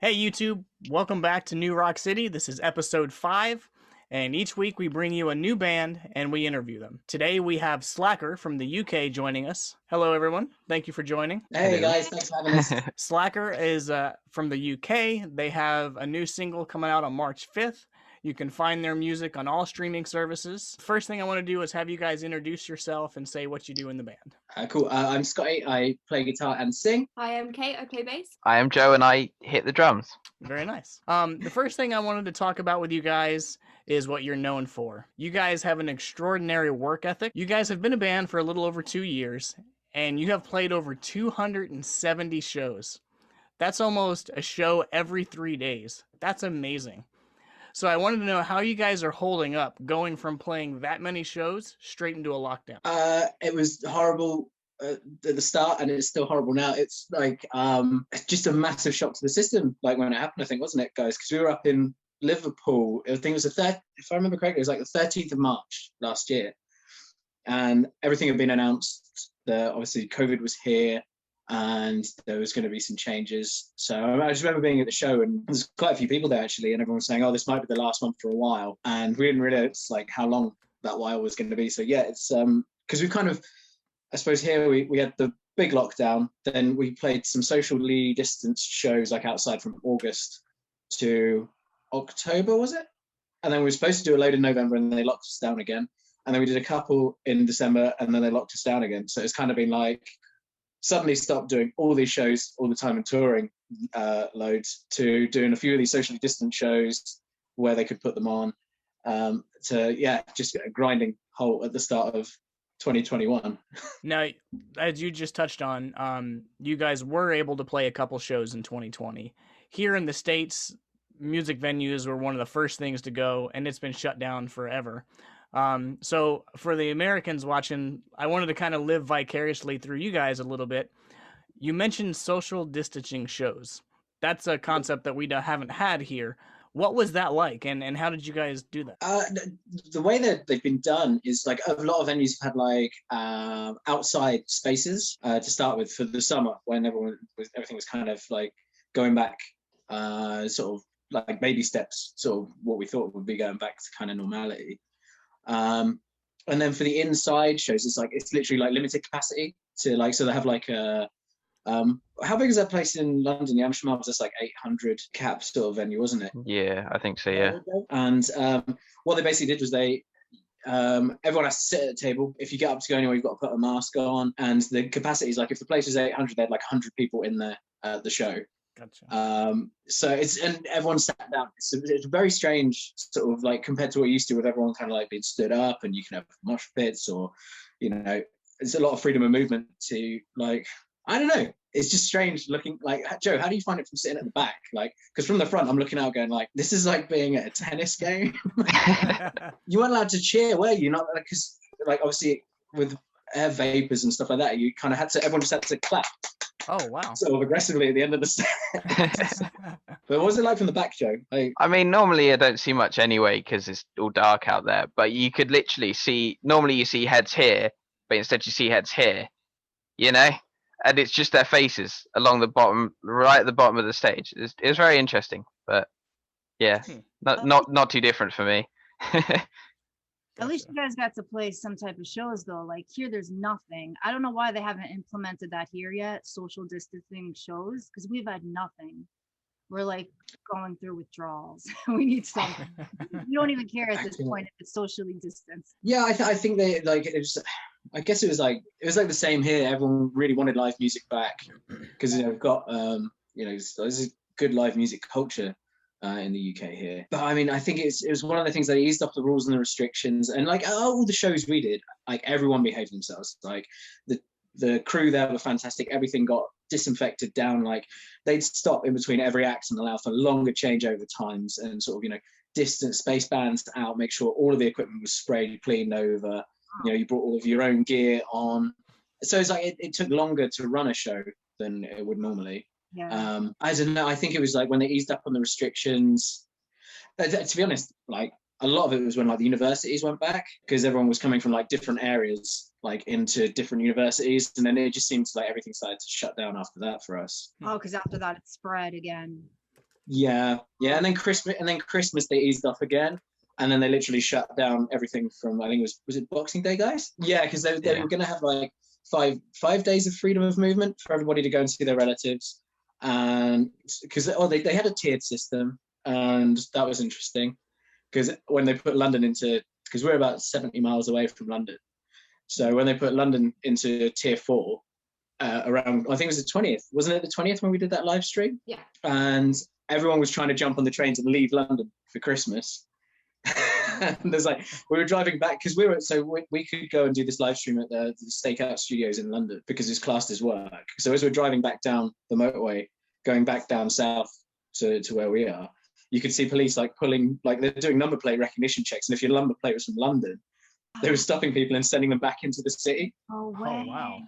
Hey YouTube, welcome back to New Rock City. This is episode 5, and each week we bring you a new band and we interview them. Today we have Slackrr from the UK joining us. Hello everyone, thank you for joining. Hey Hello. guys, thanks for having us. Slackrr is from the UK. They have a new single coming out on March 5th. You can find their music on all streaming services. First thing I want to do is have you guys introduce yourself and say what you do in the band. Cool. I'm Scotty. I play guitar and sing. Hi, I'm Kate. I play bass. I am Joe and I hit the drums. Very nice. The first thing I wanted to talk about with you guys is what you're known for. You guys have an extraordinary work ethic. You guys have been a band for a little over 2 years, and you have played over 270 shows. That's almost a show every 3 days. That's amazing. So I wanted to know how you guys are holding up going from playing that many shows straight into a lockdown. It was horrible at the start, and it's still horrible now. It's like just a massive shock to the system. Like when it happened, I think, wasn't it, guys? Because we were up in Liverpool. I think it was the third. If I remember correctly, it was like the 13th of March last year, and everything had been announced. Obviously, COVID was here, and there was going to be some changes. So I just remember being at the show, and there's quite a few people there actually, and everyone was saying, "Oh, this might be the last one for a while," and we didn't realize like how long that while was going to be. So yeah, it's because we kind of, I suppose here we had the big lockdown, then we played some socially distanced shows like outside from August to October, was it? And then we were supposed to do a load in November, and they locked us down again. And then we did a couple in December, and then they locked us down again. So it's kind of been like suddenly stopped doing all these shows all the time and touring loads to doing a few of these socially distant shows where they could put them on to just a grinding halt at the start of 2021. Now, as you just touched on, you guys were able to play a couple shows in 2020. Here in the States, music venues were one of the first things to go, and it's been shut down forever. So for the Americans watching, I wanted to kind of live vicariously through you guys a little bit. You mentioned social distancing shows. That's a concept that we haven't had here. What was that like, and how did you guys do that? The way that they've been done is like a lot of venues have had like outside spaces to start with for the summer when everything was kind of like going back sort of like baby steps, sort of what we thought would be going back to kind of normality. And then for the inside shows, it's literally like limited capacity to like, so they have like a how big is that place in London? The Amsterdam was just like 800 cap sort of venue, wasn't it? Yeah, I think so, yeah. And what they basically did was they everyone has to sit at a table. If you get up to go anywhere, you've got to put a mask on, and the capacity is like, if the place is 800, they had like 100 people in there at the show. Gotcha. So and everyone sat down. It's very strange, sort of like compared to what you used to with everyone kind of like being stood up, and you can have mosh pits, or it's a lot of freedom of movement to like, I don't know. It's just strange looking. Like, Joe, how do you find it from sitting at the back? Like, because from the front, I'm looking out going like, this is like being at a tennis game. You weren't allowed to cheer, were you? Not because like obviously with air vapors and stuff like that, you kind of had to. Everyone just had to clap. Oh wow! Sort of aggressively at the end of the set. But what was it like from the back, Joe? I mean, normally I don't see much anyway because it's all dark out there. But you could literally see. Normally you see heads here, but instead you see heads here. And it's just their faces along the bottom, right at the bottom of the stage. It was very interesting, but yeah, not too different for me. At least you guys got to play some type of shows though. Like here, there's nothing. I don't know why they haven't implemented that here yet. Social distancing shows, because we've had nothing. We're like going through withdrawals. We need something. We don't even care at this point if it's socially distanced. Yeah, I think they like it was. I guess it was like the same here. Everyone really wanted live music back because we've got there's a good live music culture in the UK here. But I mean, I think it was one of the things that eased up the rules and the restrictions, and like all the shows we did, like everyone behaved themselves. Like the crew there were fantastic. Everything got disinfected down. Like they'd stop in between every act and allow for longer changeover times, and sort of distance space bands out, make sure all of the equipment was sprayed, cleaned over. You brought all of your own gear on. So it's like it took longer to run a show than it would normally. Yeah. I don't know. I think it was like when they eased up on the restrictions. To be honest, like a lot of it was when like the universities went back, because everyone was coming from like different areas, like into different universities, and then it just seems like everything started to shut down after that for us. Oh, because after that it spread again. yeah, and then Christmas they eased off again, and then they literally shut down everything from, I think it was it Boxing Day, guys? Yeah, because they Yeah. were going to have like five days of freedom of movement for everybody to go and see their relatives, and because they had a tiered system, and that was interesting because when they put London into, because we're about 70 miles away from London, so when they put London into tier 4, around, I think it was the 20th, wasn't it the 20th when we did that live stream? Yeah. And everyone was trying to jump on the trains and leave London for Christmas. And there's like, we were driving back because we could go and do this live stream at the Stakeout Studios in London because it's classed as work. So as we're driving back down the motorway, going back down south to where we are, you could see police like pulling, like they're doing number plate recognition checks, and if your number plate was from London, they were stopping people and sending them back into the city. Oh, Oh, way. wow.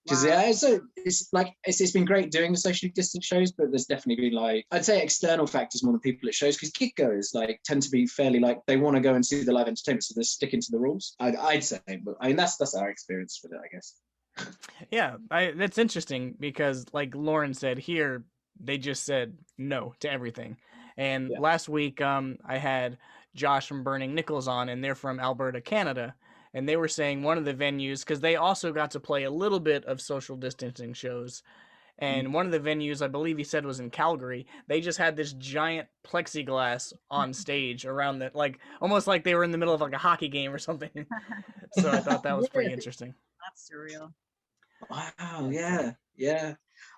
Because Wow. so it's like it's been great doing the socially distant shows, but there's definitely been like, I'd say external factors more than people at shows, because gig goers like tend to be fairly like, they want to go and see the live entertainment, so they're sticking to the rules. I'd say, but I mean that's our experience with it, I guess. Yeah, that's interesting because, like Lauren said here, they just said no to everything. And Yeah. last week, I had Josh from Burning Nickels on, and they're from Alberta, Canada, and they were saying one of the venues, because they also got to play a little bit of social distancing shows, and one of the venues, I believe he said, was in Calgary. They just had this giant plexiglass on stage around the, like, almost like they were in the middle of like a hockey game or something. So I thought that was pretty interesting. That's surreal. Wow, yeah.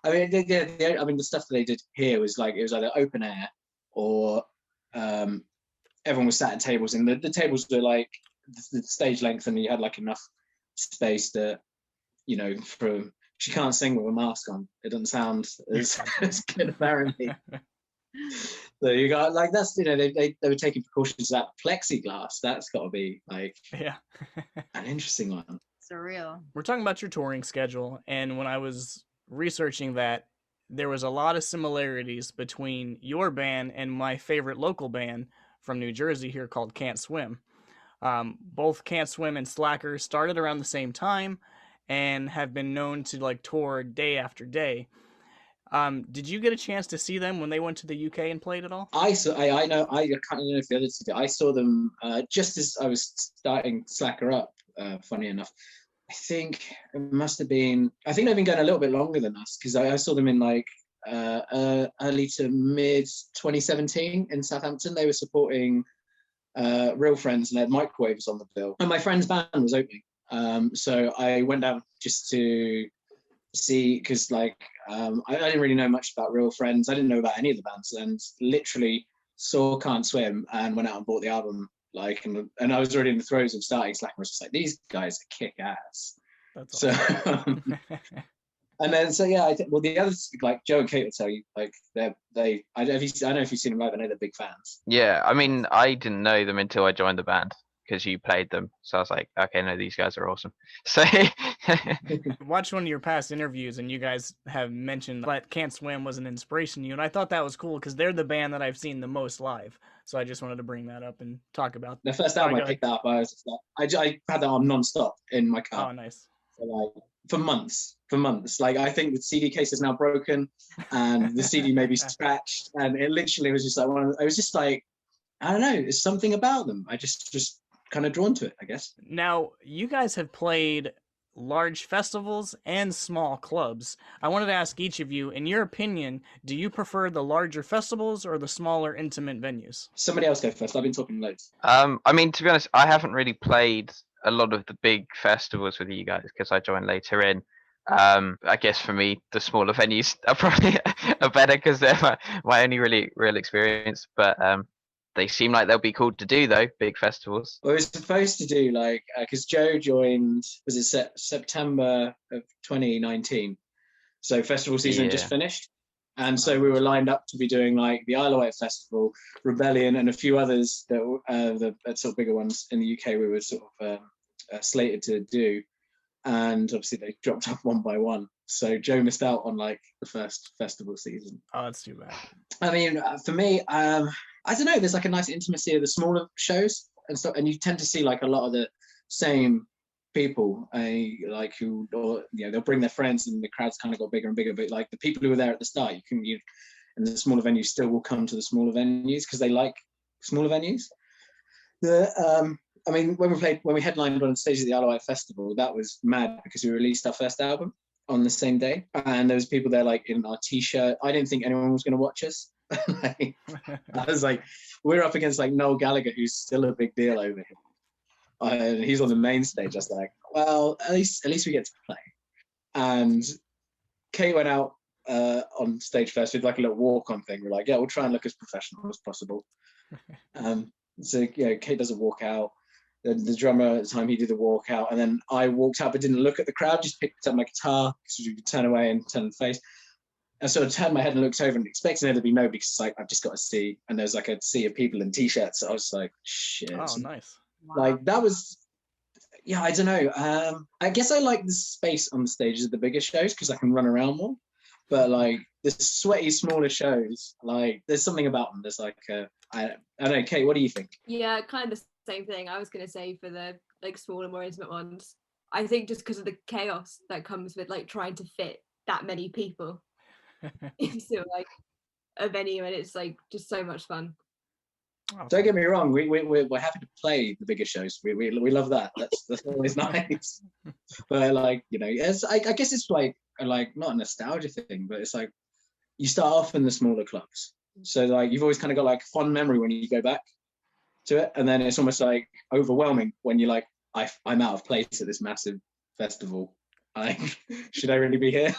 I mean, I mean, the stuff that they did here was like, it was either open air or everyone was sat at tables, and the tables were like the stage length, and you had like enough space that, you know, from, she can't sing with a mask on. It doesn't sound as good, apparently. So you got like, that's, you know, they were taking precautions. That plexiglass, that's got to be like Yeah. an interesting one. Surreal. We're talking about your touring schedule, and when I was researching that, there was a lot of similarities between your band and my favorite local band from New Jersey here called Can't Swim. Both Can't Swim and Slackrr started around the same time and have been known to like tour day after day. Did you get a chance to see them when they went to the UK and played at all? I know, I can't remember if the others did. I saw them just as I was starting Slackrr up. Funny enough, I think it must have been, I think they've been going a little bit longer than us, because I saw them in like early to mid 2017 in Southampton. They were supporting Real Friends, and they had Microwaves on the bill, and my friend's band was opening. So I went down just to see, because like I didn't really know much about Real Friends. I didn't know about any of the bands, and literally saw Can't Swim and went out and bought the album. Like, and I was already in the throes of starting Slackrr. I was just like, these guys kick ass. That's So awesome. and then so yeah, well, the others, like Joe and Kate will tell you, like I don't know if you've seen them live. I know they're big fans. Yeah, I mean, I didn't know them until I joined the band because you played them. So I was like, okay, no, these guys are awesome. So Watched one of your past interviews, and you guys have mentioned that Can't Swim was an inspiration to you, and I thought that was cool because they're the band that I've seen the most live. So I just wanted to bring that up and talk about The first album I picked that up, I was just like, I had that on non-stop in my car. Oh, nice. For months. Like, I think the CD case is now broken, and the CD may be scratched, and it literally was just like I was just like, I don't know, there's something about them. I just kind of drawn to it, I guess. Now, you guys have played large festivals and small clubs. I wanted to ask each of you, in your opinion, do you prefer the larger festivals or the smaller, intimate venues? Somebody else go first. I've been talking loads. I mean, to be honest, I haven't really played a lot of the big festivals with you guys because I joined later in. I guess for me, the smaller venues are probably are better because they're my only really real experience. But they seem like they'll be cool to do though, big festivals. Well, we were supposed to do like, because Joe joined, was it September of 2019? So festival season had just finished. And so we were lined up to be doing like the Isle of Wight Festival, Rebellion, and a few others that the sort of bigger ones in the UK we were sort of slated to do. And obviously they dropped off one by one. So Joe missed out on like the first festival season. Oh, that's too bad. I mean, for me, I don't know, there's like a nice intimacy of the smaller shows and stuff, and you tend to see like a lot of the same people, like who, or you know, they'll bring their friends, and the crowds kind of got bigger and bigger. But like the people who were there at the start, and the smaller venues still will come to the smaller venues because they like smaller venues. I mean, when we headlined on stage at the Isle of Wight Festival, that was mad because we released our first album on the same day, and there was people there like in our t-shirt. I didn't think anyone was going to watch us. I was like, we're up against like Noel Gallagher, who's still a big deal over here, and he's on the main stage. I was like, well, at least we get to play. And Kate went out on stage first with like a little walk-on thing. We're like, yeah, we'll try and look as professional as possible. So Kate does a walk out. The drummer at the time, he did the walk out, and then I walked out but didn't look at the crowd, just picked up my guitar so you could turn away and turn the face. And so I turned my head and looked over and expecting there to be nobody, because like I've just got a sea, and there's like a sea of people in t-shirts. So I was like, shit. Oh, nice. Like that was, yeah, I don't know. I guess I like the space on the stages of the bigger shows because I can run around more. But like the sweaty, smaller shows, like there's something about them. There's like I don't know, Kate, what do you think? Yeah, kind of the same thing. I was gonna say for the like smaller, more intimate ones. I think just because of the chaos that comes with like trying to fit that many people into like a venue, and it's like just so much fun. Oh, Don't get me wrong, we're happy to play the bigger shows. We love that. That's always nice. But like, you know, I guess it's like not a nostalgia thing, but it's like you start off in the smaller clubs, so like you've always kind of got like fond memory when you go back to it, and then it's almost like overwhelming when you're like, I'm out of place at this massive festival. Like, should I really be here?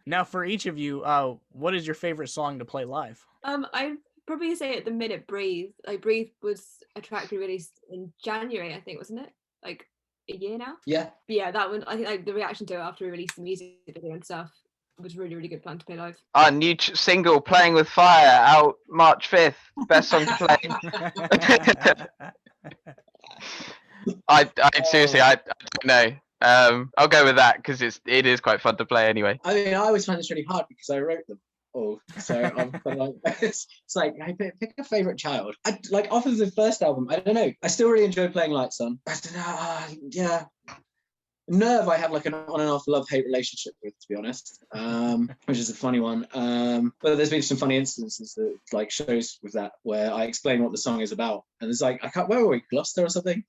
Now, for each of you, what is your favorite song to play live? I'd probably say at the minute Breathe. Like Breathe was a track we released in January, I think, wasn't it? Like a year now? Yeah. But yeah, that one, I think like the reaction to it after we released the music video and stuff was really, really good fun to play live. Our new single, Playing with Fire, out March 5th. Best song to play. I seriously, I don't know. I'll go with that because it is quite fun to play anyway. I mean, I always find this really hard because I wrote them all. So I'm like, it's like, I pick a favorite child. I like off of the first album. I don't know. I still really enjoy playing Lights On. I don't know. Yeah. Nerve, I have like an on and off love-hate relationship with, to be honest, which is a funny one. But there's been some funny instances that like shows with that where I explain what the song is about, and it's like, where were we, Gloucester or something?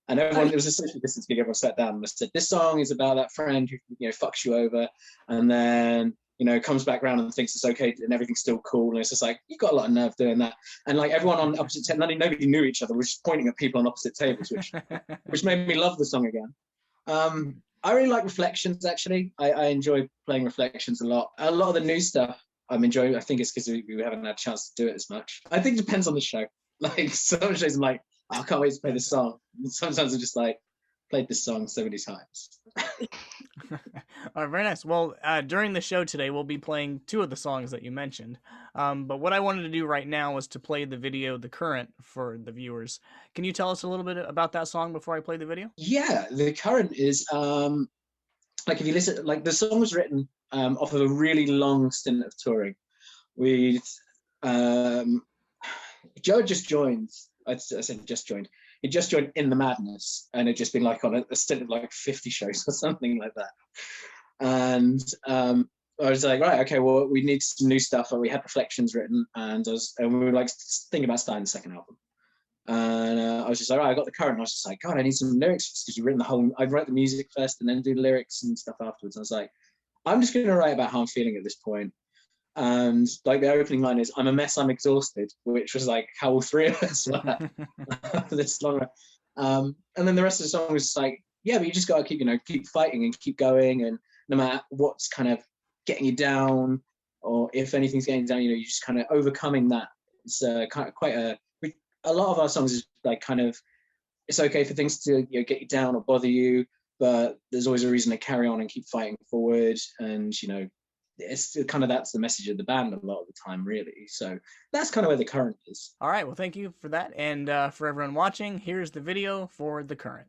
And everyone, it was a social distance gig. Everyone sat down and I said, this song is about that friend who fucks you over, and then comes back around and thinks it's okay and everything's still cool. And it's just like, you got a lot of nerve doing that. And like everyone on opposite tables, nobody knew each other, was just pointing at people on opposite tables, which made me love the song again. I really like Reflections, actually. I enjoy playing Reflections a lot. A lot of the new stuff I'm enjoying. I think it's because we haven't had a chance to do it as much. I think it depends on the show. Like some shows I'm like, I can't wait to play this song. And sometimes I'm just like, played this song so many times. All right, very nice. Well, during the show today, we'll be playing two of the songs that you mentioned. But what I wanted to do right now was to play the video, The Current, for the viewers. Can you tell us a little bit about that song before I play the video? Yeah, The Current is, like if you listen, like the song was written off of a really long stint of touring. Joe just joined, I said just joined. He just joined In the Madness, and had just been like on a stint of like 50 shows or something like that. And I was like, right, okay, well, we need some new stuff. And we had Reflections written, and we were like thinking about starting the second album. And I was just like, right, I got The Current. And I was just like, God, I need some lyrics because you've written the whole. I'd write the music first and then do the lyrics and stuff afterwards. And I was like, I'm just going to write about how I'm feeling at this point. And like the opening line is, I'm a mess, I'm exhausted, which was like how all three of us were this long. And then the rest of the song was like, yeah, but you just got to keep fighting and keep going. And no matter what's kind of getting you down, or if anything's getting you down, you just kind of overcoming that. It's kind of quite a lot of our songs is like kind of, it's okay for things to get you down or bother you, but there's always a reason to carry on and keep fighting forward. And it's kind of, that's the message of the band a lot of the time, really. So that's kind of where The Current is. All right, well, thank you for that. And for everyone watching, here's the video for The Current.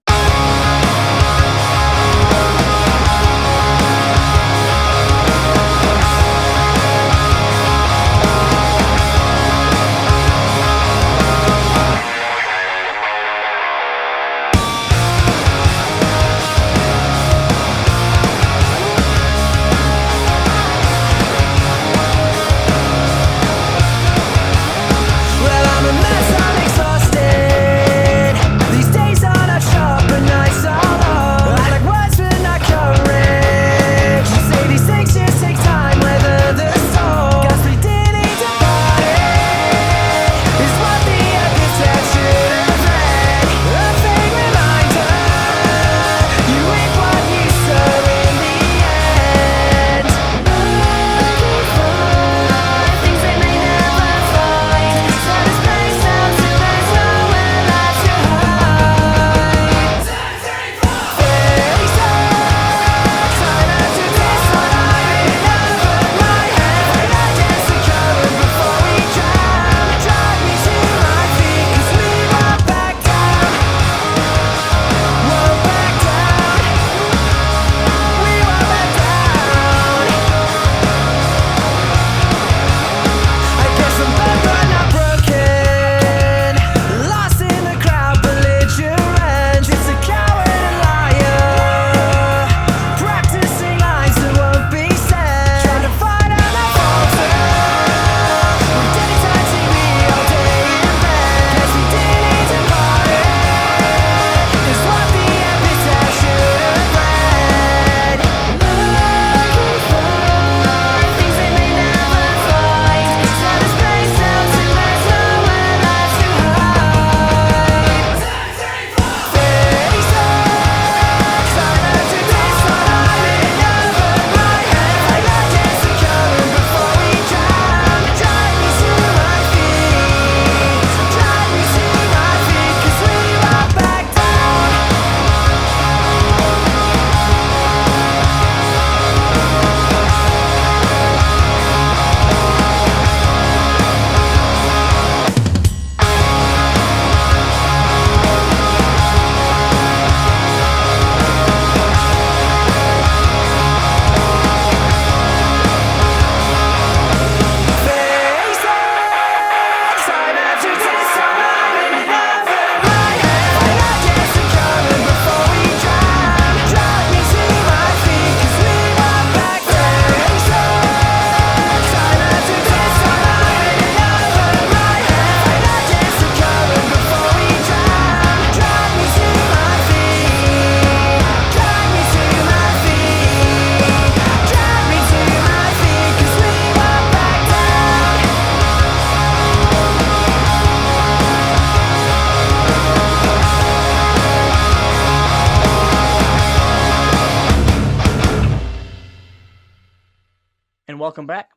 welcome back.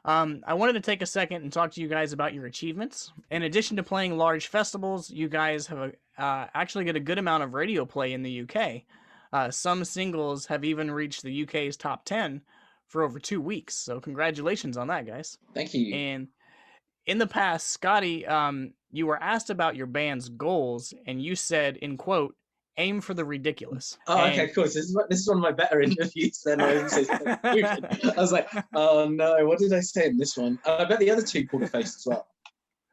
I wanted to take a second and talk to you guys about your achievements. In addition to playing large festivals, you guys have actually got a good amount of radio play in the UK. Some singles have even reached the UK's top 10 for over 2 weeks. So congratulations on that, guys. Thank you. And in the past, Scotty, you were asked about your band's goals, and you said, in quote, "Aim for the ridiculous." Oh, okay, of course. This is one of my better interviews. Then I was like, oh no, what did I say in this one? I bet the other two pulled a face as well.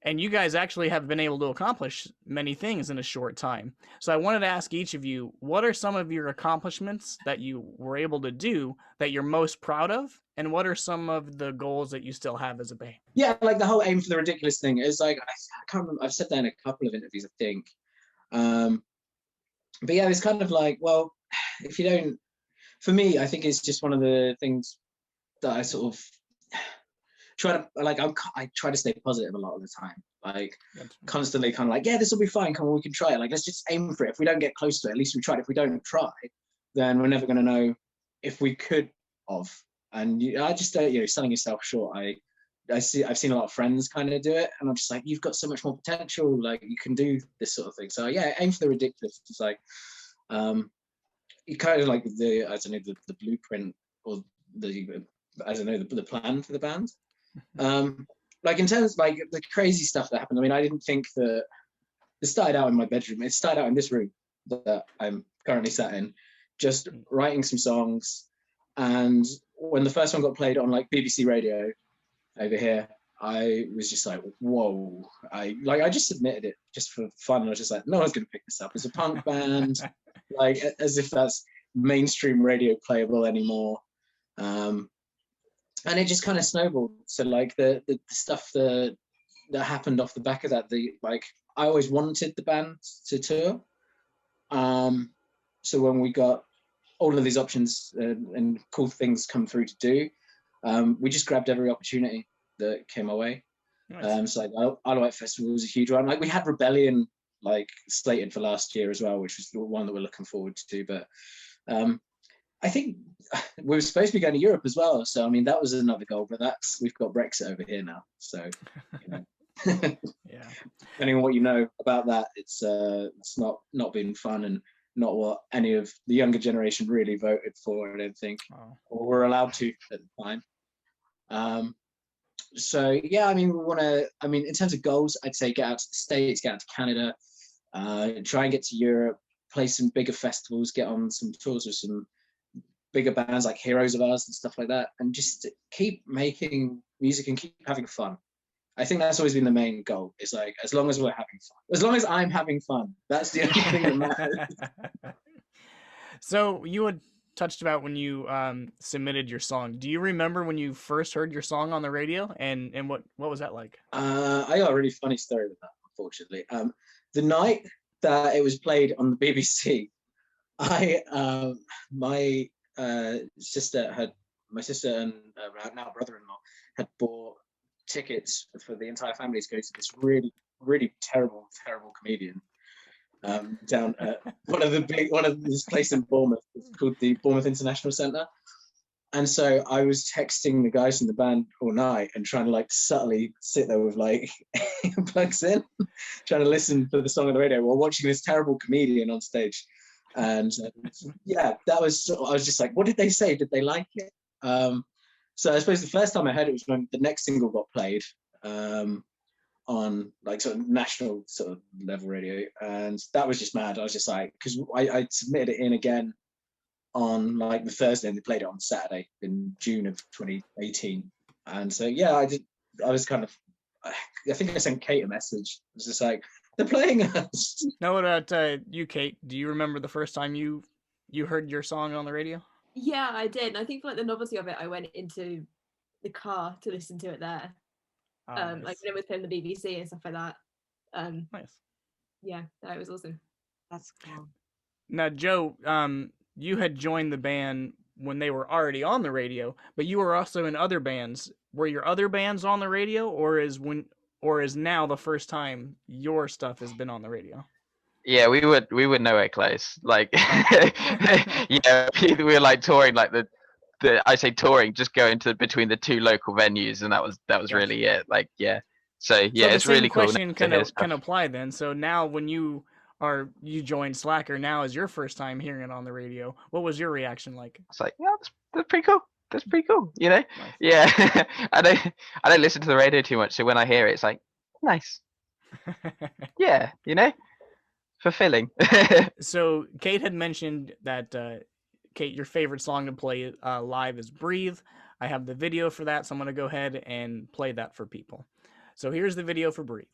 And you guys actually have been able to accomplish many things in a short time. So I wanted to ask each of you, what are some of your accomplishments that you were able to do that you're most proud of? And what are some of the goals that you still have as a band? Yeah, like the whole aim for the ridiculous thing is like, I can't remember, I've said that in a couple of interviews, I think. But yeah, it's kind of like, well, if you don't, for me, I think it's just one of the things that I sort of try to, like, I try to stay positive a lot of the time, like constantly kind of like, yeah, this will be fine, come on, we can try it, like, let's just aim for it. If we don't get close to it, at least we tried. If we don't try, then we're never going to know if we could have. And I just don't, selling yourself short. I've seen a lot of friends kind of do it, and I'm just like, you've got so much more potential, like you can do this sort of thing. So yeah, aim for the ridiculous. It's like you kind of like the blueprint, or the plan for the band. Like in terms of like the crazy stuff that happened, I mean, I didn't think that it started out in my bedroom. It started out in this room that I'm currently sat in, just writing some songs. And when the first one got played on like BBC Radio over here, I was just like, whoa. I just submitted it just for fun. I was just like, no one's gonna pick this up. It's a punk band, like as if that's mainstream radio playable anymore. And it just kind of snowballed. So like the stuff that happened off the back of that, I always wanted the band to tour. So when we got all of these options and cool things come through to do, we just grabbed every opportunity that came our way. Nice. So like Isle of Wight Festival was a huge one. Like we had Rebellion like slated for last year as well, which was the one that we're looking forward to. But I think we were supposed to be going to Europe as well. So I mean that was another goal, but we've got Brexit over here now. So yeah. Depending on what you know about that, it's not been fun and not what any of the younger generation really voted for, I don't think, or were allowed to at the time. So yeah, I mean, in terms of goals, I'd say get out to the States, get out to Canada, try and get to Europe, play some bigger festivals, get on some tours with some bigger bands like heroes of ours and stuff like that, and just keep making music and keep having fun. I think that's always been the main goal. It's like, as long as we're having fun, as long as I'm having fun, that's the only thing that matters. So you had touched about when you submitted your song. Do you remember when you first heard your song on the radio, and what was that like? I got a really funny story with that, unfortunately. The night that it was played on the BBC, my sister and now brother-in-law had bought tickets for the entire family to go to this really, really terrible comedian down at one of this place in Bournemouth. It's called the Bournemouth International Centre. And so I was texting the guys in the band all night and trying to like subtly sit there with like plugs in, trying to listen to the song on the radio while watching this terrible comedian on stage. And yeah, I was just like, what did they say? Did they like it? So I suppose the first time I heard it was when the next single got played on like sort of national sort of level radio, and that was just mad. I was just like, because I submitted it in again on like the Thursday, and they played it on Saturday in June of 2018. And so yeah, I was kind of, I think I sent Kate a message. It was just like, they're playing us. Now what about you, Kate? Do you remember the first time you heard your song on the radio? Yeah, I did. And I think for like the novelty of it, I went into the car to listen to it there. Nice. Like when it was playing the BBC and stuff like that. Nice. Yeah, that was awesome. That's cool. Now, Joe, you had joined the band when they were already on the radio, but you were also in other bands. Were your other bands on the radio, or is now the first time your stuff has been on the radio? Yeah, we were nowhere close. Like, yeah, we were like touring like the I say touring, just going to between the 2 local venues, and that was Gotcha. really it. Like, yeah. So yeah, So the it's same really cool question to hear stuff. can apply then. So now when you joined Slackrr now is your first time hearing it on the radio, what was your reaction like? It's like, yeah, that's pretty cool. That's pretty cool, you know? Nice. Yeah. I don't listen to the radio too much, so when I hear it, it's like, nice. Yeah, you know? Fulfilling. So Kate had mentioned that Kate, your favorite song to play live is Breathe. I have the video for that, so I'm going to go ahead and play that for people. So here's the video for Breathe.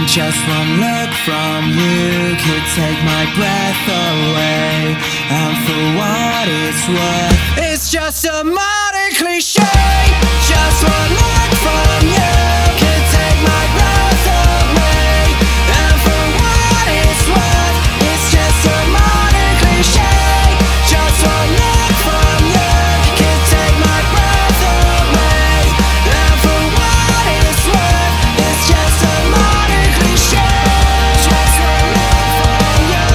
Just one look from you could take my breath away. And for what it's worth, it's just a modern cliche. Just one look from you could take my breath away. And for what it's worth, it's just a modern cliche. Just one look from you could take my breath away. And for what it's worth, it's just a modern cliche. Just one look from you.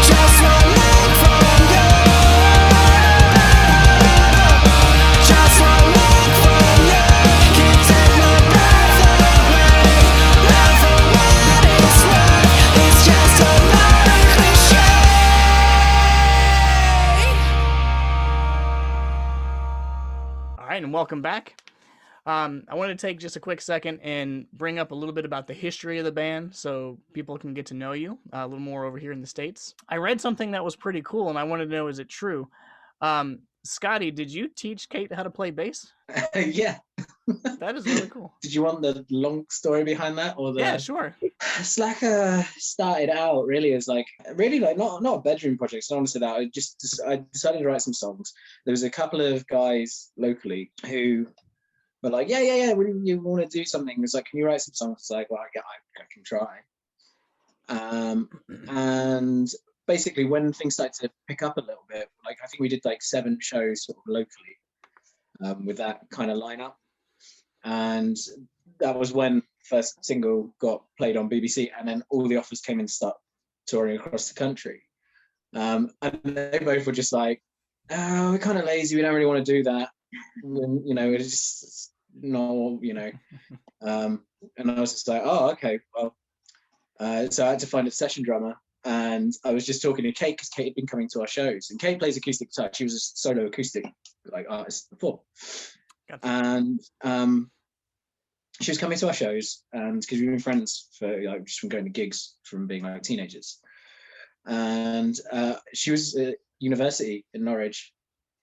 Just one look from you. Just one look from you can take my breath away. And for what it's worth, it's just a modern cliche. All right, and welcome back. I want to take just a quick second and bring up a little bit about the history of the band so people can get to know you a little more over here in the States. I read something that was pretty cool, and I wanted to know, is it true? Scotty, did you teach Kate how to play bass? Yeah. That is really cool. Did you want the long story behind that, or the? Yeah, sure. Slackrr started out really as like not a bedroom project. So honestly, that I decided to write some songs. There was a couple of guys locally who were like, yeah. What do you want to do something? It's like, can you write some songs? It's like, well, I can try. And basically, when things started to pick up a little bit, like I think we did like 7 shows sort of locally with that kind of lineup, and that was when first single got played on BBC, and then all the offers came in to start touring across the country. And they both were just like, "Oh, we're kind of lazy. We don't really want to do that. And, it's just not, And I was just like, "Oh, okay, well." So I had to find a session drummer, and I was just talking to Kate because Kate had been coming to our shows, and Kate plays acoustic guitar. She was a solo acoustic like artist before, Gotcha. and she was coming to our shows, and because we've been friends for like just from going to gigs from being like teenagers, and she was at university in Norwich,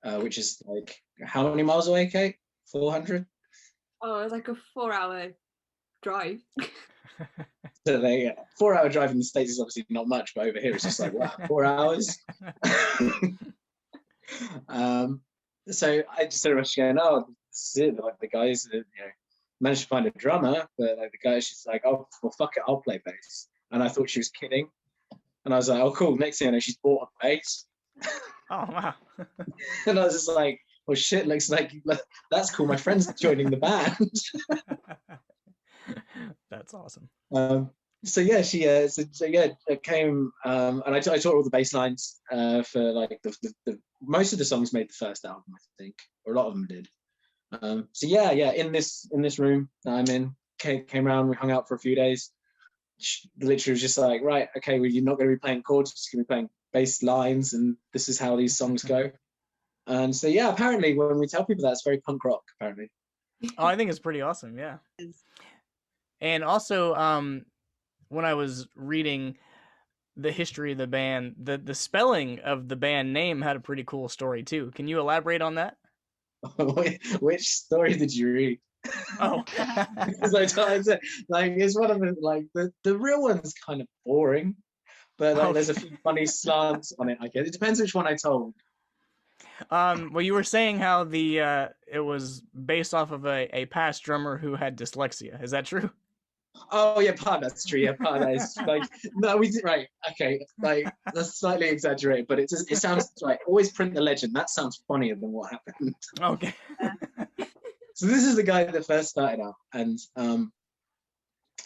which is like how many miles away, Kate? 400. Oh, it was like a 4-hour drive. So they 4-hour drive in the States is obviously not much, but over here it's just like, wow, 4 hours. So I just sort of going, oh, this is it. Like the guys, managed to find a drummer, but like the guy's just like, oh, well, fuck it, I'll play bass. And I thought she was kidding, and I was like, oh, cool. Next thing I know, she's bought a bass. Oh wow. And I was just like, well, shit, looks like that's cool. My friend's joining the band. That's awesome. So yeah, she it came, and I taught all the bass lines for like the most of the songs made the first album, I think, or a lot of them did. So yeah, in this room that I'm in, Kate came around, we hung out for a few days. She literally was just like, right, okay, well, you're not going to be playing chords, you're just going to be playing bass lines, and this is how these songs go. And so yeah, apparently when we tell people that, it's very punk rock, apparently. Oh, I think it's pretty awesome, yeah. And also, when I was reading the history of the band, the spelling of the band name had a pretty cool story too. Can you elaborate on that? Which story did you read? Oh, Because like it's one of the like the real one's kind of boring, but like there's a few funny slants on it. I guess it depends which one I told. Well, you were saying how the it was based off of a past drummer who had dyslexia. Is that true? Oh yeah, part that's true. Yeah, part that is like no, we did right. Okay, like that's slightly exaggerated, but it sounds like always print the legend. That sounds funnier than what happened. Okay. So this is the guy that first started out, and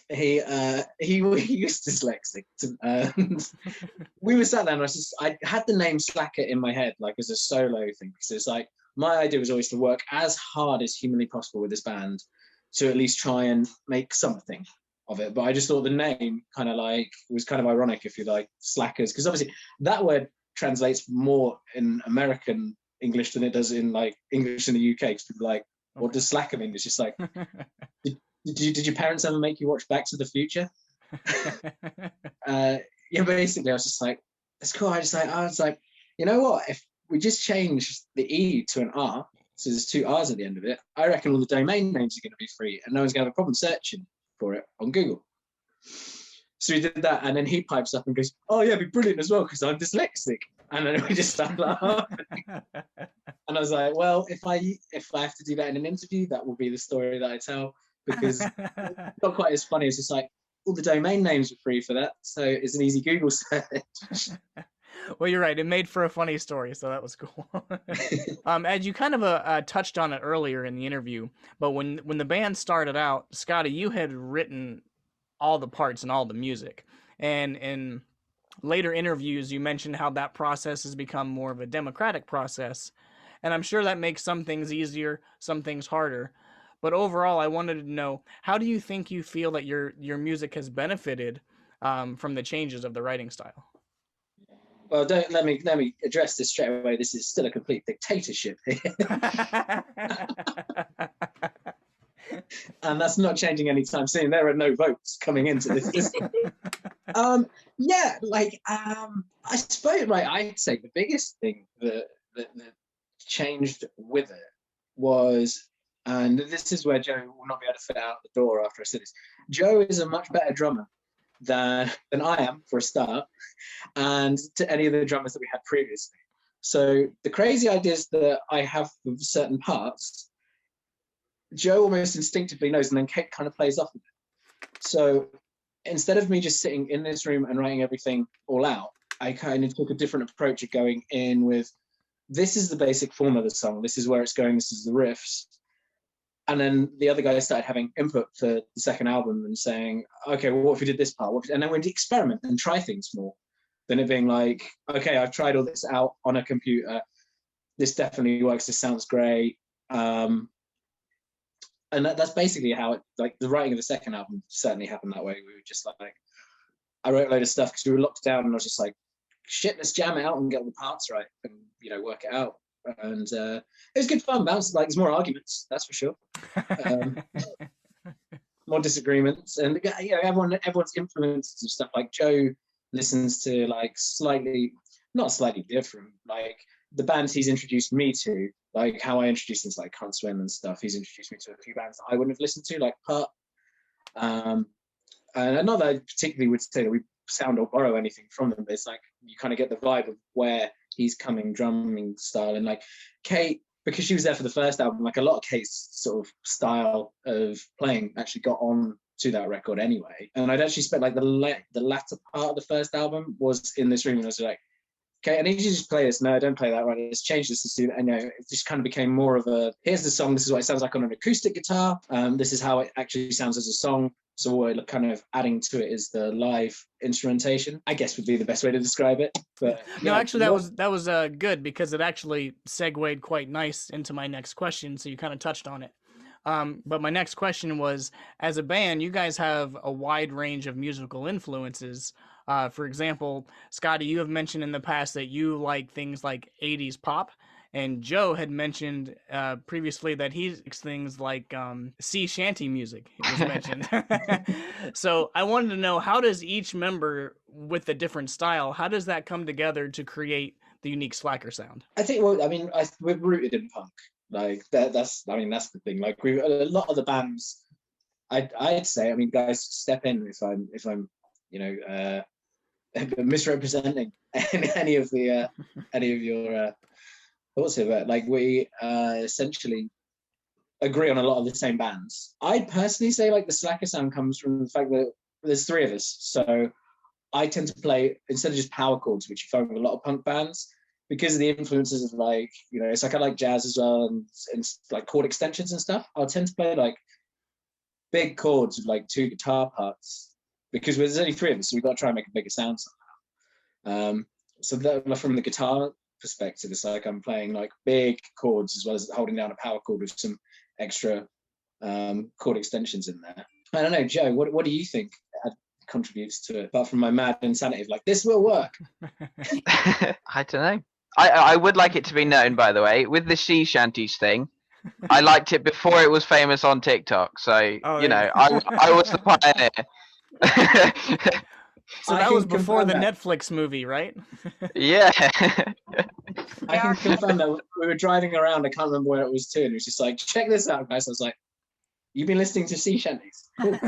he was dyslexic, and we were sat there, and I had the name Slackrr in my head, like as a solo thing, because it's like my idea was always to work as hard as humanly possible with this band to at least try and make something of it. But I just thought the name kind of like was kind of ironic, if you like, slackers, because obviously that word translates more in American English than it does in like English in the UK. Because people are like, what does slacker mean? It's just like, did your parents ever make you watch Back to the Future? Yeah, basically I was just like, it's cool. I was like, you know what? If we just change the E to an R, so there's 2 R's at the end of it, I reckon all the domain names are going to be free, and no one's going to have a problem searching for it on Google. So we did that, and then he pipes up and goes, "Oh yeah, it'd be brilliant as well because I'm dyslexic." And then we just started laughing. And I was like, "Well, if I have to do that in an interview, that will be the story that I tell, because it's not quite as funny as just like all the domain names are free for that, so it's an easy Google search." Well, you're right. It made for a funny story, so that was cool. As you kind of touched on it earlier in the interview, but when the band started out, Scotty, you had written all the parts and all the music. And in later interviews, you mentioned how that process has become more of a democratic process. And I'm sure that makes some things easier, some things harder. But overall, I wanted to know, how do you think you feel that your music has benefited from the changes of the writing style? Well, don't let me address this straight away. This is still a complete dictatorship here. And that's not changing anytime soon. There are no votes coming into this. Yeah, like I suppose, right, I'd say the biggest thing that changed with it was, and this is where Joe will not be able to fit out the door after I say this, Joe is a much better drummer than I am, for a start, and to any of the drummers that we had previously. So the crazy ideas that I have for certain parts, Joe almost instinctively knows, and then Kate kind of plays off of it. So instead of me just sitting in this room and writing everything all out, I kind of took a different approach of going in with, this is the basic form of the song, this is where it's going, this is the riffs. And then the other guys started having input for the second album and saying, okay, well, what if we did this part? And then we'd experiment and try things more than it being like, okay, I've tried all this out on a computer. This definitely works. This sounds great. And that's basically how it, like the writing of the second album certainly happened that way. We were just like, I wrote a load of stuff because we were locked down and I was just like, shit, let's jam it out and get all the parts right and, you know, work it out. And it was good fun. Bounce, like, there's more arguments, that's for sure. More disagreements, and you know, everyone's influences and stuff. Like Joe listens to like not slightly different, like the bands he's introduced me to, like how I introduced him to like Can't Swim and stuff. He's introduced me to a few bands that I wouldn't have listened to, like Putt. And not that I particularly would say that we sound or borrow anything from them, but it's like you kind of get the vibe of where he's coming drumming style. And like Kate, because she was there for the first album, like a lot of Kate's sort of style of playing actually got on to that record anyway. And I'd actually spent like the latter part of the first album was in this room and I was like, okay, I need you to just play this. No, don't play that. Right, let's change this to see that. And you know, it just kind of became more of a, here's the song, this is what it sounds like on an acoustic guitar. This is how it actually sounds as a song. So what we're kind of adding to it is the live instrumentation, I guess would be the best way to describe it. But no, actually that was good, because it actually segued quite nice into my next question. So you kind of touched on it. But my next question was, as a band, you guys have a wide range of musical influences. For example, Scotty, you have mentioned in the past that you like things like 80s pop. And Joe had mentioned previously that he likes things like sea shanty music, it was mentioned. So I wanted to know, how does each member with a different style, how does that come together to create the unique Slackrr sound? I think, well, I mean, we're rooted in punk. Like that's the thing. Like a lot of the bands, I'd say, I mean, guys, step in if I'm, you know, misrepresenting any of your thoughts of it. Like we essentially agree on a lot of the same bands. I'd personally say like the Slackrr sound comes from the fact that there's three of us. So I tend to play, instead of just power chords, which you find with a lot of punk bands, because of the influences of like, you know, it's like I like jazz as well and like chord extensions and stuff. I'll tend to play like big chords with like two guitar parts, because there's only three of us, so we've got to try and make a bigger sound somehow. So that, from the guitar perspective, it's like I'm playing like big chords as well as holding down a power chord with some extra chord extensions in there. I don't know, Joe, what do you think contributes to it, apart from my mad insanity of like, this will work? I don't know. I would like it to be known, by the way, with the sea shanties thing, I liked it before it was famous on TikTok. So, you know, I was the pioneer. So that was before the Netflix movie, right? Yeah. I can confirm that we were driving around, I can't remember where it was to, and it was just like, check this out, guys. I was like, you've been listening to sea shanties? Cool.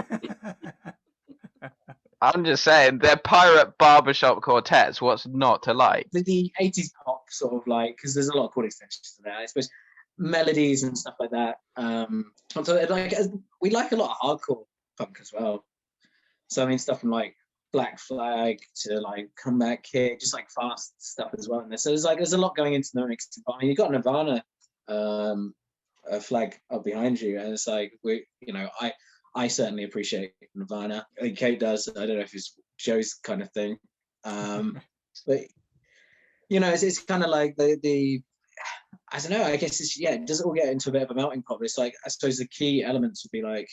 I'm just saying, they're pirate barbershop quartets. What's not to like? The 80s pop sort of like, because there's a lot of chord extensions to that, I suppose, melodies and stuff like that. So like, we like a lot of hardcore punk as well. So I mean, stuff from like Black Flag to like Comeback Kid, just like fast stuff as well in this. So there's a lot going into the mix. But I mean, you got Nirvana a flag up behind you, and it's like, I certainly appreciate Nirvana. I think Kate does. I don't know if it's Joe's kind of thing, but you know, it's kind of like the I don't know. I guess it does all get into a bit of a melting pot. But it's like, I suppose the key elements would be like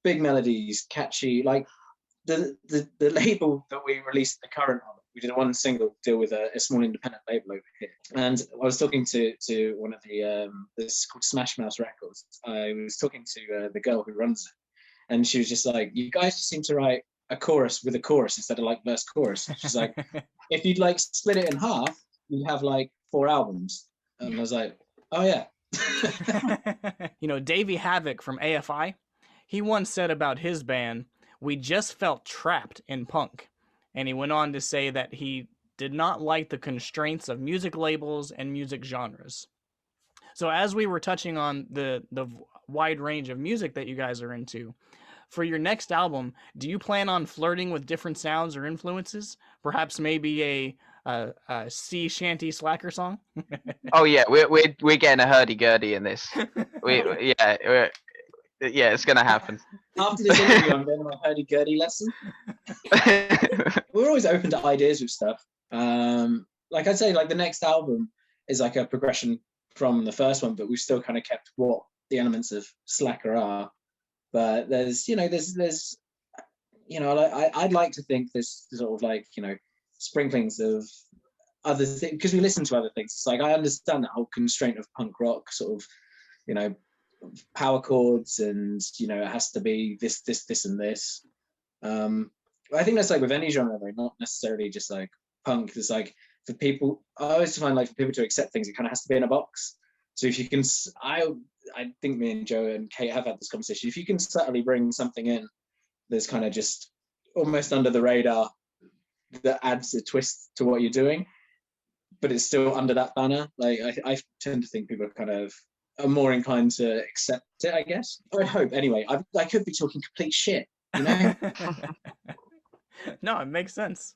big melodies, catchy, like. The label that we released the current on, we did one single deal with a small independent label over here, and I was talking to one of the this is called Smash Mouse Records. I was talking to the girl who runs it, and she was just like, you guys just seem to write a chorus with a chorus instead of like verse chorus. She's like, if you'd like split it in half, you'd have like 4 albums. And I was like, oh yeah. You know, Davey Havoc from AFI, he once said about his band, We just felt trapped in punk. And he went on to say that he did not like the constraints of music labels and music genres. So as we were touching on the wide range of music that you guys are into, for your next album, do you plan on flirting with different sounds or influences? Perhaps maybe a sea shanty Slackrr song? Oh yeah, we're getting a hurdy-gurdy in this. Yeah, it's gonna happen. After this interview, I'm going to my hurdy-gurdy lesson. We're always open to ideas with stuff. Like I'd say, like the next album is like a progression from the first one, but we've still kind of kept what the elements of Slackrr are. But there's I'd like to think there's sort of like, sprinklings of other things, because we listen to other things. It's like, I understand that whole constraint of punk rock, sort of, power chords, and it has to be this, and this. I think that's like with any genre, though, not necessarily just like punk. It's like, for people, I always find like for people to accept things, it kind of has to be in a box. So if you can, I think me and Joe and Kate have had this conversation. If you can subtly bring something in that's kind of just almost under the radar, that adds a twist to what you're doing, but it's still under that banner, like I tend to think people kind of are more inclined to accept it, I guess. I'd hope, anyway. I could be talking complete shit, No, it makes sense.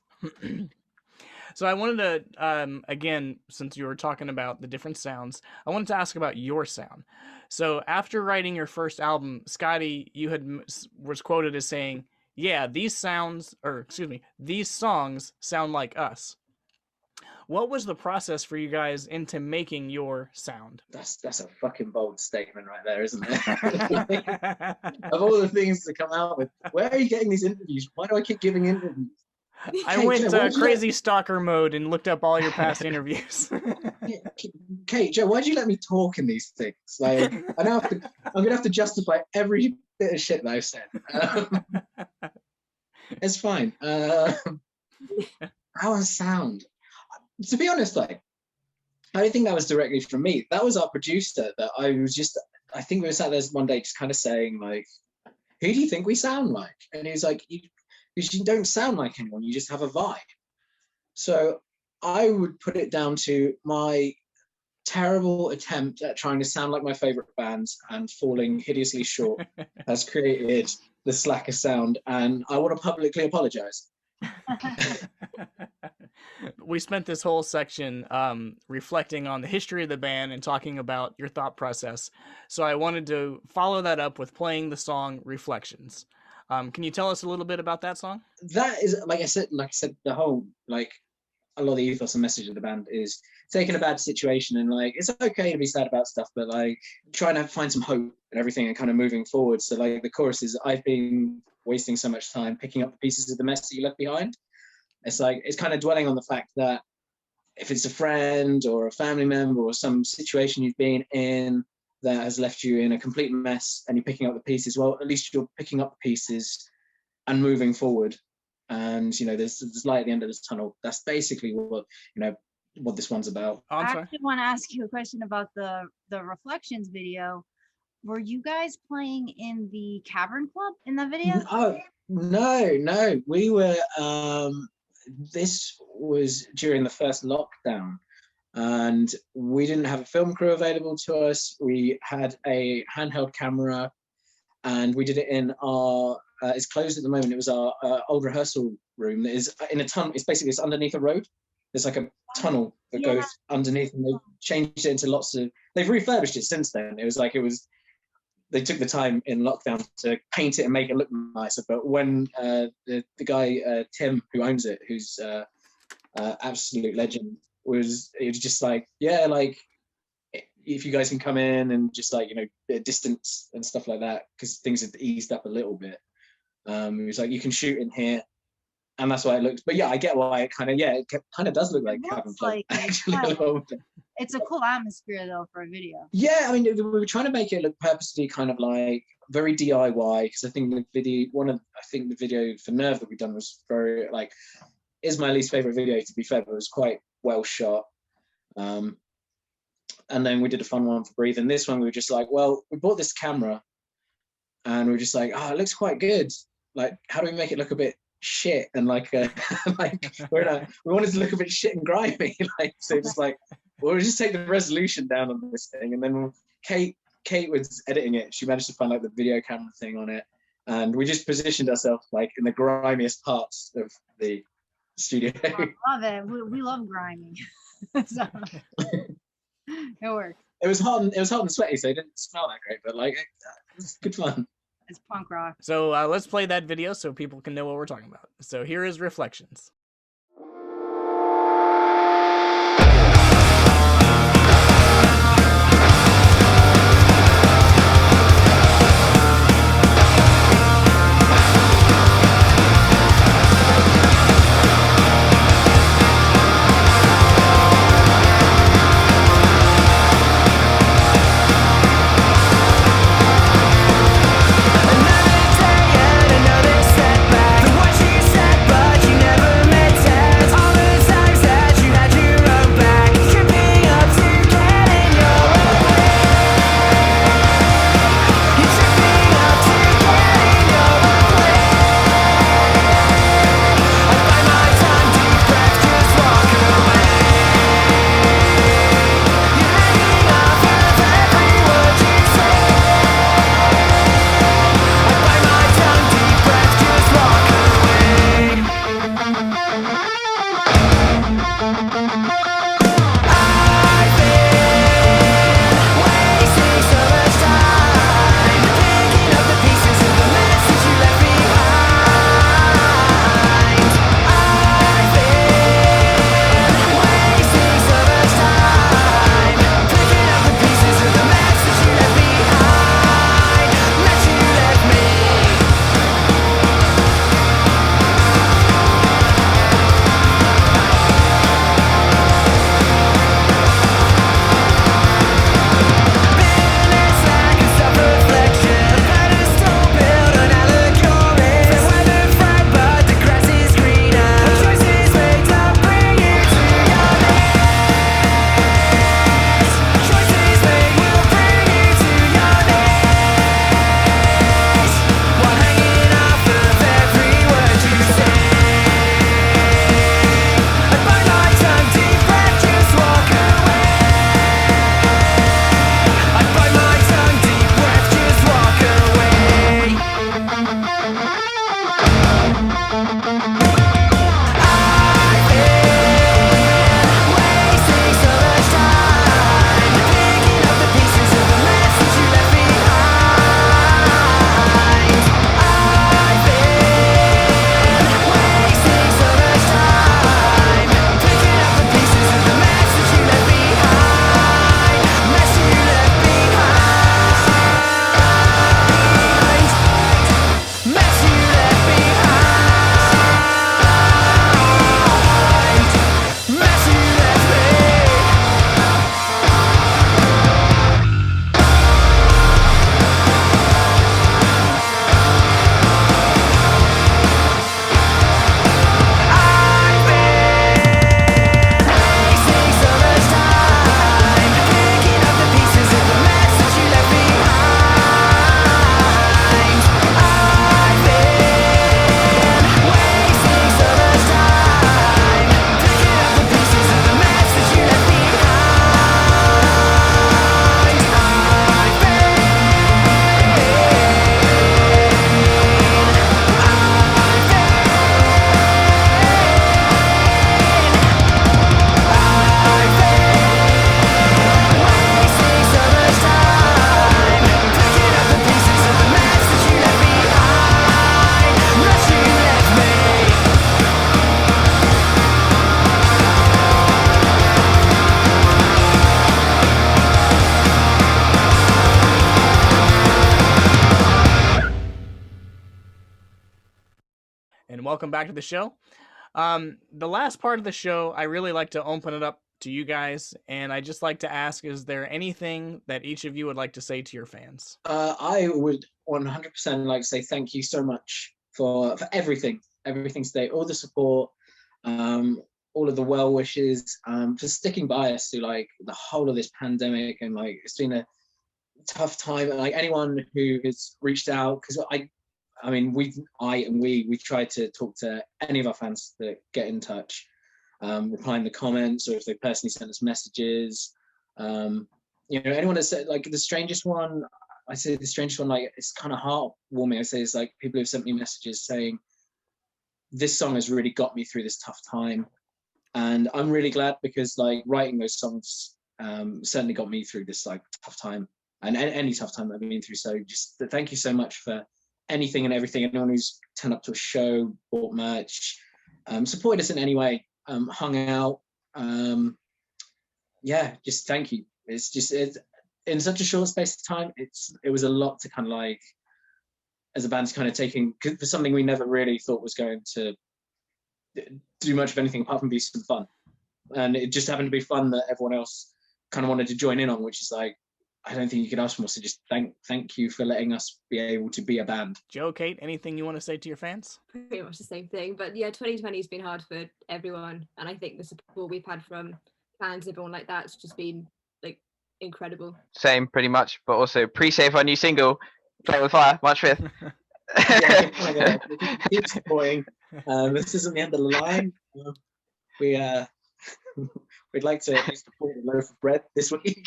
So I wanted to, again, since you were talking about the different sounds, I wanted to ask about your sound. So after writing your first album, Scotty, was quoted as saying, "Yeah, these songs sound like us." What was the process for you guys into making your sound? That's a fucking bold statement right there, isn't it? Of all the things to come out with, where are you getting these interviews? Why do I keep giving interviews? I went crazy stalker mode and looked up all your past interviews. Kate, Joe, why'd you let me talk in these things? Like, I'm gonna have to justify every bit of shit that I've said. It's fine. How I sound. To be honest, like, I don't think that was directly from me. That was our producer. That I think we were sat there one day just kind of saying, like, who do you think we sound like? And he was like, you don't sound like anyone, you just have a vibe. So I would put it down to my terrible attempt at trying to sound like my favorite bands and falling hideously short has created the Slackrr sound, and I want to publicly apologize. We spent this whole section reflecting on the history of the band and talking about your thought process. So I wanted to follow that up with playing the song Reflections. Can you tell us a little bit about that song? That is, like I said, the whole, like, a lot of the ethos and message of the band is taking a bad situation and, like, it's okay to be sad about stuff, but, like, trying to find some hope and everything and kind of moving forward. So, like, the chorus is, I've been wasting so much time picking up the pieces of the mess that you left behind. It's like, it's kind of dwelling on the fact that if it's a friend or a family member or some situation you've been in that has left you in a complete mess and you're picking up the pieces, well, at least you're picking up the pieces and moving forward. And, there's light at the end of the tunnel. That's basically what this one's about. I actually want to ask you a question about the Reflections video. Were you guys playing in the Cavern Club in the video? Oh, no. We were, this was during the first lockdown, and we didn't have a film crew available to us. We had a handheld camera, and we did it in our, it's closed at the moment. It was our old rehearsal room that is in a tunnel. It's underneath a road. There's like a tunnel that goes underneath, and they changed it into they've refurbished it since then. They took the time in lockdown to paint it and make it look nicer. But when the guy, Tim, who owns it, who's absolute legend, it was just like, yeah, like, if you guys can come in and just, like, bit of distance and stuff like that, because things had eased up a little bit. It was like, you can shoot in here. And that's why it looks, but yeah, I get why it kind of does look like Cavern Club, actually. It's a cool atmosphere though for a video. Yeah, I mean, we were trying to make it look purposely kind of like very DIY, because I think the video for Nerve that we've done was very, like, is my least favorite video, to be fair, but it was quite well shot. And then we did a fun one for Breathe, and this one we were just like, well, we bought this camera and we were just like, oh, it looks quite good. like, how do we make it look a bit shit and like like we wanted to look a bit shit and grimy, like, so just like, we'll just take the resolution down on this thing, and then Kate was editing it. She managed to find like the video camera thing on it, and we just positioned ourselves like in the grimiest parts of the studio. I love it. We love grimy. So it works. It was hot and sweaty, so it didn't smell that great, but like it was good fun. It's punk rock. So let's play that video so people can know what we're talking about. So here is Reflections. And welcome back to the show. The last part of the show, I really like to open it up to you guys, and I just like to ask, is there anything that each of you would like to say to your fans? I would 100% like to say thank you so much for everything today, all the support, all of the well wishes, for sticking by us through like the whole of this pandemic, and like it's been a tough time. And like anyone who has reached out, because I mean, we tried to talk to any of our fans that get in touch, replying the comments, or if they personally sent us messages. Anyone that said, like, the strangest one, I say the strangest one, like, it's kind of heartwarming. I say it's like people who've sent me messages saying, this song has really got me through this tough time. And I'm really glad, because like writing those songs certainly got me through this like tough time, and any tough time that I've been through. So just thank you so much for anything and everything. Anyone who's turned up to a show, bought merch, supported us in any way, hung out. Just thank you. It's in such a short space of time. It was a lot to kind of like, as a band, to kind of taking for something we never really thought was going to do much of anything apart from be some fun. And it just happened to be fun that everyone else kind of wanted to join in on, which is like, I don't think you could ask for more. So just thank you for letting us be able to be a band. Joe, Kate, anything you want to say to your fans? Pretty much the same thing. But yeah, 2020 has been hard for everyone. And I think the support we've had from fans, everyone like that's just been like incredible. Same, pretty much. But also pre-save our new single, Play with Fire, March 5th. Keep supporting. This isn't the end of the line. We'd like to support a loaf of bread this week.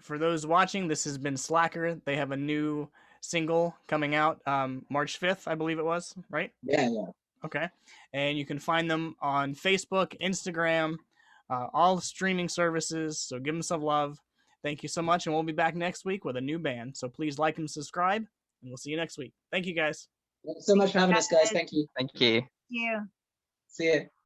For those watching, this has been Slackrr. They have a new single coming out March 5th, I believe it was, right? Yeah. Okay. And you can find them on Facebook, Instagram, all the streaming services. So give them some love. Thank you so much. And we'll be back next week with a new band. So please like and subscribe, and we'll see you next week. Thank you, guys. Thanks so much for having us, guys. Thank you. Thank you. Yeah. See you.